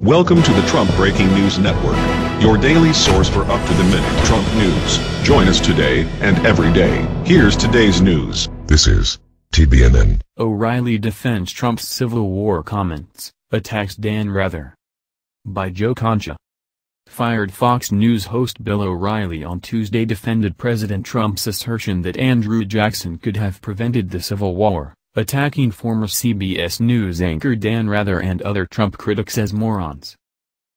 Welcome to the Trump Breaking News Network, your daily source for up-to-the-minute Trump news. Join us today and every day. Here's today's news. This is TBNN. O'Reilly defends Trump's Civil War comments, attacks Dan Rather. By Joe Concha. Fired Fox News host Bill O'Reilly on Tuesday defended President Trump's assertion that Andrew Jackson could have prevented the Civil War, attacking former CBS News anchor Dan Rather and other Trump critics as morons.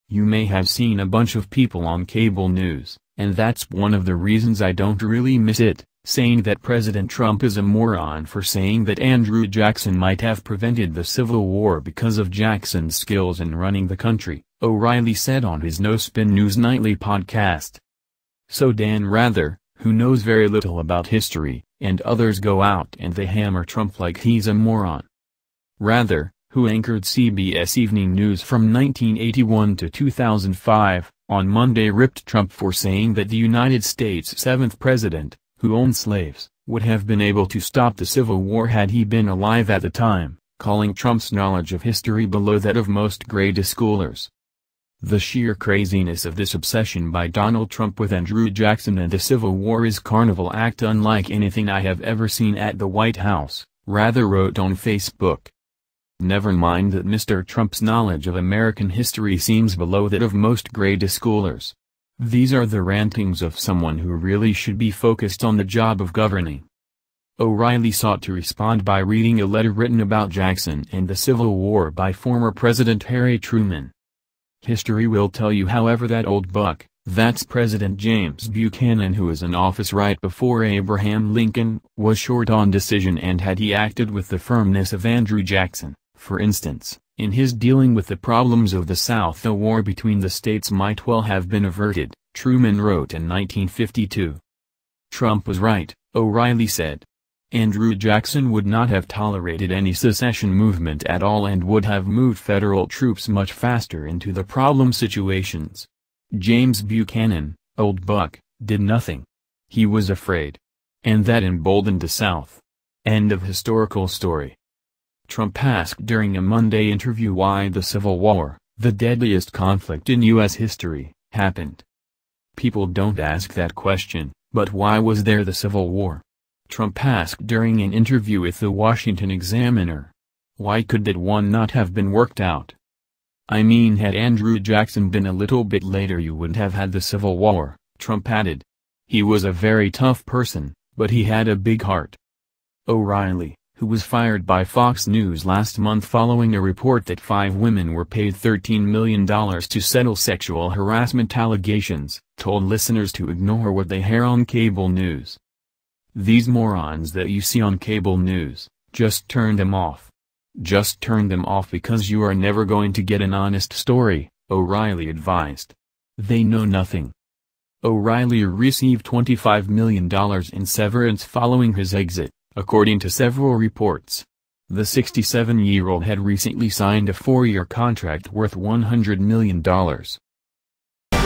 "You may have seen a bunch of people on cable news, and that's one of the reasons I don't really miss it, saying that President Trump is a moron for saying that Andrew Jackson might have prevented the Civil War because of Jackson's skills in running the country," O'Reilly said on his No Spin News Nightly podcast. So Dan Rather, who knows very little about history, and others go out and they hammer Trump like he's a moron. Rather, who anchored CBS Evening News from 1981 to 2005, on Monday ripped Trump for saying that the United States' 7th president, who owned slaves, would have been able to stop the Civil War had he been alive at the time, calling Trump's knowledge of history below that of most gradeschoolers. The sheer craziness of this obsession by Donald Trump with Andrew Jackson and the Civil War is carnival act unlike anything I have ever seen at the White House, Rather wrote on Facebook. Never mind that Mr. Trump's knowledge of American history seems below that of most gradeschoolers. These are the rantings of someone who really should be focused on the job of governing. O'Reilly sought to respond by reading a letter written about Jackson and the Civil War by former President Harry Truman. History will tell you, however, that old buck, that's President James Buchanan, who was in office right before Abraham Lincoln, was short on decision, and had he acted with the firmness of Andrew Jackson, for instance, in his dealing with the problems of the South, the war between the states might well have been averted, Truman wrote in 1952. Trump was right, O'Reilly said. Andrew Jackson would not have tolerated any secession movement at all and would have moved federal troops much faster into the problem situations. James Buchanan, old buck, did nothing. He was afraid. And that emboldened the South. End of historical story. Trump asked during a Monday interview why the Civil War, the deadliest conflict in U.S. history, happened. People don't ask that question, but why was there the Civil War? Trump asked during an interview with the Washington Examiner. Why could that one not have been worked out? I mean, had Andrew Jackson been a little bit later, you wouldn't have had the Civil War, Trump added. He was a very tough person, but he had a big heart. O'Reilly, who was fired by Fox News last month following a report that 5 women were paid $13 million to settle sexual harassment allegations, told listeners to ignore what they hear on cable news. "These morons that you see on cable news, just turn them off. Just turn them off because you are never going to get an honest story," O'Reilly advised. "They know nothing." O'Reilly received $25 million in severance following his exit, according to several reports. The 67-year-old had recently signed a 4-year contract worth $100 million.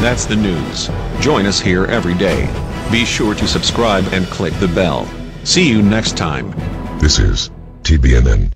That's the news. Join us here every day. Be sure to subscribe and click the bell. See you next time. This is TBNN.